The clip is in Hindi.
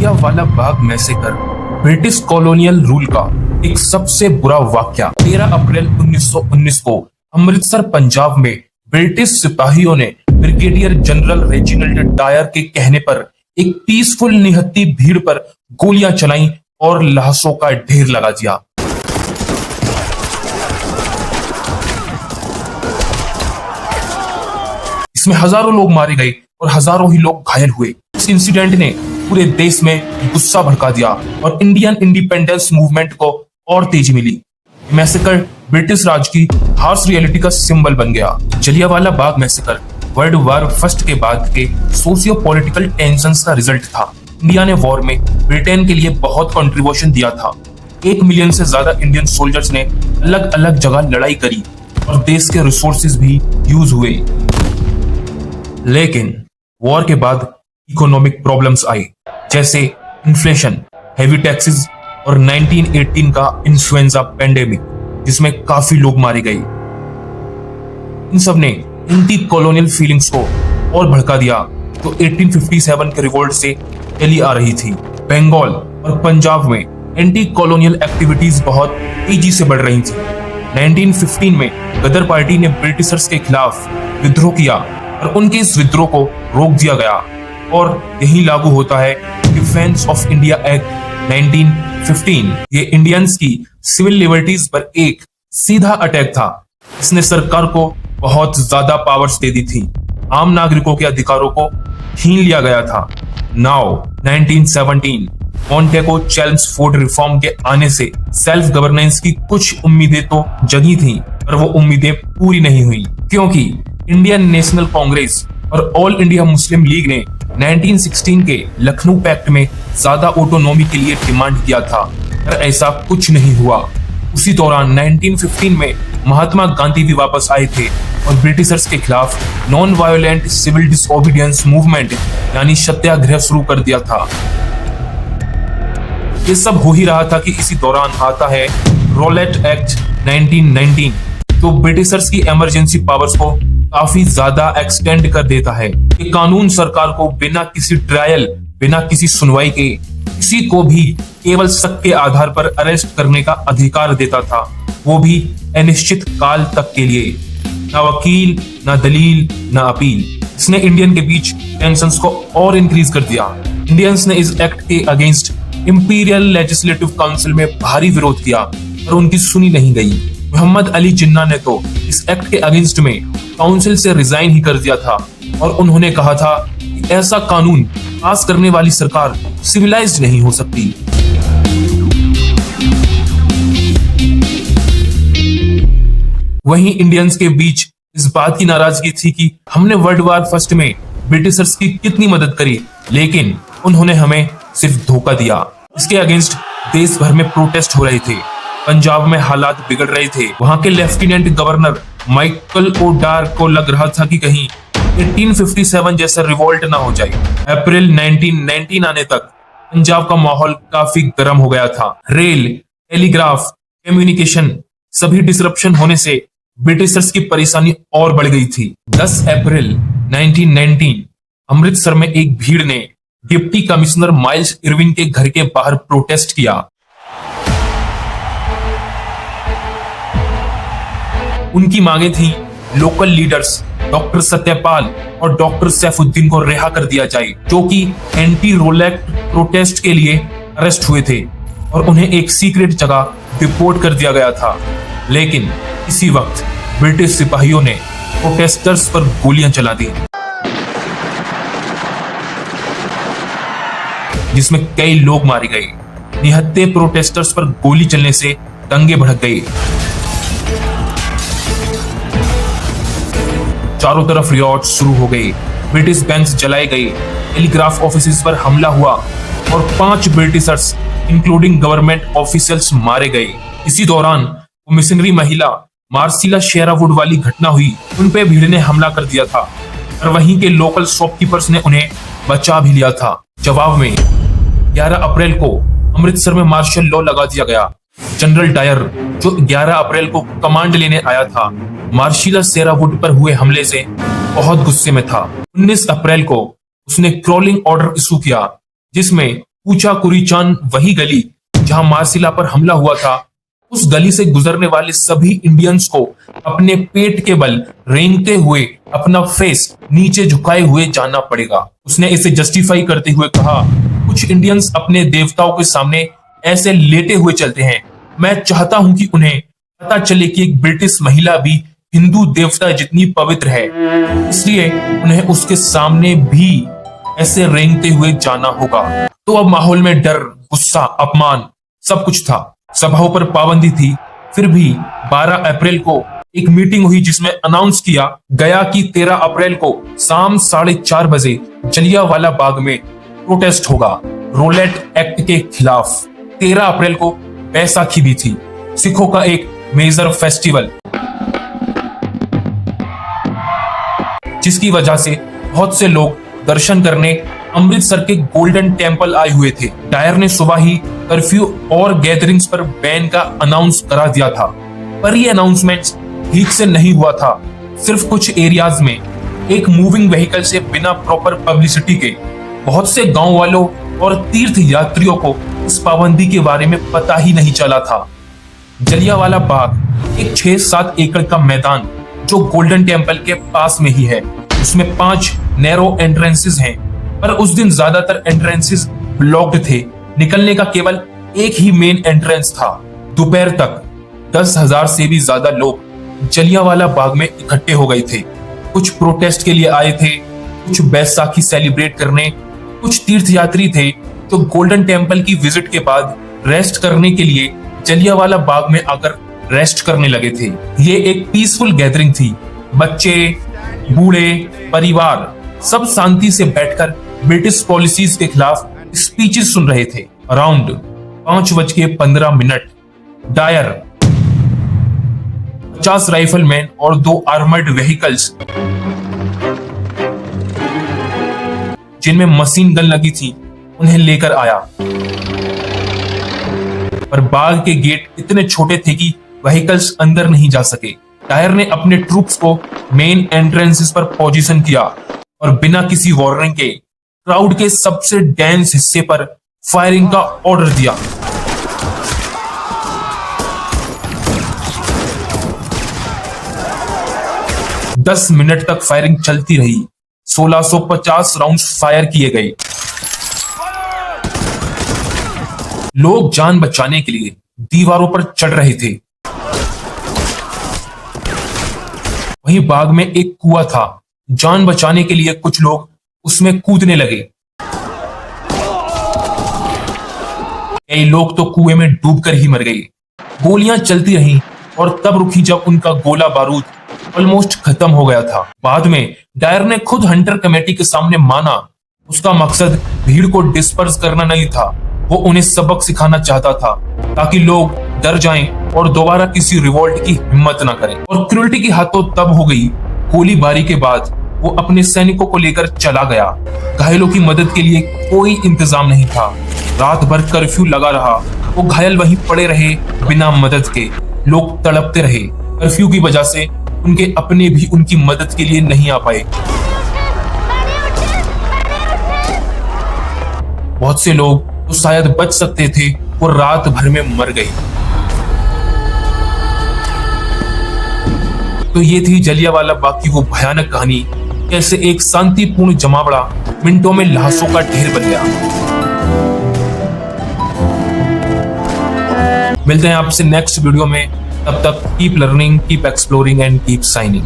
Jallianwala Bagh massacre British colonial rule का एक सबसे बुरा वाकया 13 अप्रैल 1919 को अमृतसर पंजाब में ब्रिटिश सिपाहियों ने ब्रिगेडियर जनरल रेजिनाल्ड डायर के कहने पर एक पीसफुल निहत्ती भीड़ पर गोलियां चलाई और लाशों का ढेर लगा दिया। इसमें हजारों लोग मारे गए और हजारों ही लोग घायल हुए। इस इंसिडेंट ने पूरे देश में गुस्सा भड़का दिया और इंडियन इंडिपेंडेंस मूवमेंट को और तेजी मिली। मैसेकर ब्रिटिश राज की हार्श रियलिटी का सिंबल बन गया। Jallianwala Bagh massacre world war first के बाद के सोशियो पॉलिटिकल टेंशंस का रिजल्ट था। इंडिया ने वॉर में ब्रिटेन के लिए बहुत कंट्रीब्यूशन दिया था। 1 मिलियन से ज्यादा इंडियन सोल्जर्स ने अलग अलग जगह लड़ाई करी और देश के रिसोर्सेज भी यूज हुए। लेकिन वॉर के बाद इकोनॉमिक प्रॉब्लम्स आई, जैसे इन्फ्लेशन, हेवी टैक्सेस और 1918 का इन्फ्लुएंजा पेंडेमिक, जिसमें काफी लोग मारे गए। इन सब ने एंटी कॉलोनियल फीलिंग्स को और भड़का दिया तो 1857 के रिवोल्ट से चली आ रही थी। बंगाल और पंजाब में एंटी कॉलोनियल एक्टिविटीज बहुत तेजी से बढ़ रही थी। 1915 में गदर पार्टी ने ब्रिटिशर्स के खिलाफ विद्रोह किया और उनके इस विद्रोह को रोक दिया गया और यही लागू होता है डिफेंस ऑफ इंडिया एक्ट 1915। ये इंडियंस की सिविल लिबर्टीज पर एक सीधा अटैक था। इसने सरकार को बहुत ज्यादा पावर्स दे दी थी। आम नागरिकों के अधिकारों को छीन लिया गया था। नाउ 1917 मॉन्टेगो चेल्मसफोर्ड रिफॉर्म के आने से सेल्फ गवर्नेंस की कुछ उम्मीदें तो जगी थी, पर वो उम्मीदें पूरी नहीं हुई, क्योंकि इंडियन नेशनल कांग्रेस और ऑल इंडिया मुस्लिम लीग ने 1916 के लखनऊ पैक्ट में ज्यादा ऑटोनॉमी के लिए डिमांड किया था, पर ऐसा कुछ नहीं हुआ। उसी दौरान 1915 में महात्मा गांधी भी वापस आए थे और ब्रिटिशर्स के खिलाफ non violent civil disobedience movement यानी सत्याग्रह शुरू कर दिया था। ये सब हो ही रहा था कि इसी दौरान आता है रोलेट एक्ट 1919, तो ब्रिटिशर्स की इमरजेंसी पावर्स को काफी ज्यादा एक्सटेंड कर देता है। ये कानून सरकार को बिना किसी ट्रायल, बिना किसी सुनवाई के किसी को भी केवल शक के आधार पर अरेस्ट करने का अधिकार देता था, वो भी अनिश्चित काल तक के लिए। ना वकील, ना दलील, ना अपील। इसने इंडियन के बीच टेंशंस को और इंक्रीज कर दिया। इंडियंस ने इस एक्ट के अगेंस्ट इंपीरियल लेजिस्लेटिव काउंसिल में भारी विरोध किया, पर उनकी सुनी नहीं गई। मोहम्मद अली जिन्ना ने तो इस एक्ट के अगेंस्ट में काउंसिल से रिजाइन ही कर दिया था और उन्होंने कहा था कि ऐसा कानून पास करने वाली सरकार सिविलाइज्ड नहीं हो सकती। वहीं इंडियंस के बीच इस बात की नाराजगी थी कि हमने वर्ल्ड वॉर फर्स्ट में ब्रिटिशर्स की कितनी मदद करी, लेकिन उन्होंने हमें सिर्फ धोखा दिया। इसके अगेंस्ट देश भर में प्रोटेस्ट हो रहे थे। पंजाब में हालात बिगड़ रहे थे। वहां के लेफ्टिनेंट गवर्नर माइकल ओडार को लग रहा था कि कहीं 1857 जैसा रिवोल्ट ना हो जाए। अप्रैल 1919 आने तक पंजाब का माहौल काफी गर्म हो गया था। रेल, टेलीग्राफ, कम्युनिकेशन सभी डिसरप्शन होने से ब्रिटिशर्स की परेशानी और बढ़ गई थी। 10 अप्रैल 1919 अमृतसर में एक भीड़ ने डिप्टी कमिश्नर माइल्स इरविन के घर के बाहर प्रोटेस्ट किया। उनकी मांगे थी लोकल लीडर्स डॉक्टर सत्यपाल और डॉक्टर सैफुद्दीन को रिहा कर दिया जाए, जो कि एंटी रोलेट प्रोटेस्ट के लिए अरेस्ट हुए थे और उन्हें एक सीक्रेट जगह डिपोर्ट कर दिया गया था। लेकिन इसी वक्त ब्रिटिश सिपाहियों ने प्रोटेस्टर्स पर गोलियां चला दी, जिसमें कई लोग मारे गए। निहत्थे प्रोटेस्टर्स पर गोली चलने से दंगे भड़क गए। चारों तरफ रियॉट शुरू हो गए। ब्रिटिश बैंक्स जलाए गए, टेलीग्राफ ऑफिसेज पर हमला हुआ और 5 ब्रिटिशर्स इंक्लूडिंग गवर्नमेंट ऑफिशियल्स मारे गए। इसी दौरान वो मिशनरी महिला मार्सिला शेरावुड वाली घटना हुई, उन पे भीड़ ने हमला कर दिया था और वहीं के लोकल शॉपकीपर्स ने उन्हें बचा भी लिया था। जवाब में 11 अप्रैल को अमृतसर में मार्शल लॉ लगा दिया गया। जनरल डायर, जो 11 अप्रैल को कमांड लेने आया था, मार्शिला शेरावुड पर हुए हमले से बहुत गुस्से में था। 19 अप्रैल को उसने क्रॉलिंग ऑर्डर इशू किया, जिसमें पूछा कुरीचान वही गली जहां मार्सिला पर हमला हुआ था, उस गली से गुजरने वाले सभी इंडियंस को अपने पेट के बल रेंगते हुए अपना फेस नीचे झुकाए हुए जाना पड़ेगा। उसने इसे जस्टिफाई करते हुए कहा, कुछ इंडियंस अपने देवताओं के सामने ऐसे लेटे हुए चलते हैं। मैं चाहता हूं कि उन्हें पता चले कि एक ब्रिटिश महिला भी हिंदू देवता जितनी पवित्र है, इसलिए उन्हें उसके सामने भी ऐसे रेंगते हुए जाना होगा। तो अब माहौल में डर, गुस्सा, अपमान सब कुछ था। सभाओं पर पाबंदी थी, फिर भी 12 अप्रैल को एक मीटिंग हुई जिसमें अनाउंस किया गया कि 13 अप्रैल को शाम 4:30 बजे जलियांवाला बाग में प्रोटेस्ट होगा रोलेट एक्ट के खिलाफ। 13 अप्रैल को बैसाखी भी थी, सिखों का एक मेजर फेस्टिवल, जिसकी वजह से बहुत से लोग दर्शन करने अमृतसर के गोल्डन टेम्पल आए हुए थे। डायर ने सुबह ही कर्फ्यू और गैदरिंग्स पर बैन का अनाउंस करा दिया था, पर ये अनाउंसमेंट ठीक से नहीं हुआ था। सिर्फ कुछ एरियाज में एक मूविंग व्हीकल से बिना प्रॉपर पब्लिसिटी के बहुत से गांव वालों और तीर्थ यात्रियों को इस पाबंदी के बारे में पता ही नहीं चला था। जलियांवाला बाग एक 6-7 एकड़ का मैदान जो गोल्डन टेम्पल के पास में ही है। उसमें 5 नैरो एंट्रेंसेस हैं, पर उस दिन ज्यादातर एंट्रेंसेस ब्लॉक्ड थे। निकलने का केवल एक ही मेन एंट्रेंस था। दोपहर तक 10,000 से भी ज्यादा लोग जलियांवाला बाग में इकट्ठे हो गए थे। कुछ प्रोटेस्ट के लिए आए थे, कुछ बैसाखी सेलिब्रेट करने, कुछ तीर्थयात्री थे जो गोल्डन टेम्पल की विजिट के बाद रेस्ट करने के लिए जलियांवाला बाग में आकर रेस्ट करने लगे थे। ये एक पीसफुल गैदरिंग थी। बच्चे, बूढ़े, परिवार सब शांति से बैठकर ब्रिटिश पॉलिसीज के खिलाफ स्पीचेस सुन रहे थे। अराउंड 5:15 डायर 50 राइफलमैन और 2 आर्मर्ड व्हीकल्स जिनमें मशीन गन लगी थी उन्हें लेकर आया, पर बाग के गेट इतने छोटे थे कि व्हीकल्स अंदर नहीं जा सके। डायर ने अपने ट्रूप्स को मेन एंट्रेंसेस पर पोजीशन किया और बिना किसी वार्निंग के क्राउड के सबसे डेंस हिस्से पर फायरिंग का ऑर्डर दिया। दस मिनट तक फायरिंग चलती रही। 1650 राउंड्स फायर किए गए। लोग जान बचाने के लिए दीवारों पर चढ़ रहे थे। वहीं बाग में एक कुआं था। जान बचाने के लिए कुछ लोग उसमें कूदने लगे। कई लोग तो कुएं में डूबकर ही मर गए। गोलियां चलती रहीं और तब रुकी जब उनका गोला बारूद ऑलमोस्ट खत्म हो गया था। बाद में डायर ने खुद हंटर कमेटी के सामने माना उसका मकसद भीड़ को डिस्पर्स करना नहीं था, वो उन्हें सबक सिखाना चाहता था ताकि लोग डर जाएं और दोबारा किसी रिवोल्ट की हिम्मत न करें। और क्रूरटी की हद तो तब हो गई, गोलीबारी के बाद वो अपने सैनिकों को लेकर चला गया। घायलों की मदद के लिए कोई इंतजाम नहीं था। रात भर कर्फ्यू लगा रहा, वो घायल वहीं पड़े रहे बिना मदद के। लोग तड़पते रहे। कर्फ्यू की वजह से उनके अपने भी उनकी मदद के लिए नहीं आ पाए। बहुत से लोग तो शायद बच सकते थे, वो रात भर में मर गए। तो ये थी जलियांवाला बाग की वो भयानक कहानी, कैसे एक शांतिपूर्ण जमावड़ा मिनटों में लाशों का ढेर बन गया। मिलते हैं आपसे नेक्स्ट वीडियो में। तब तक keep learning, keep exploring and keep signing.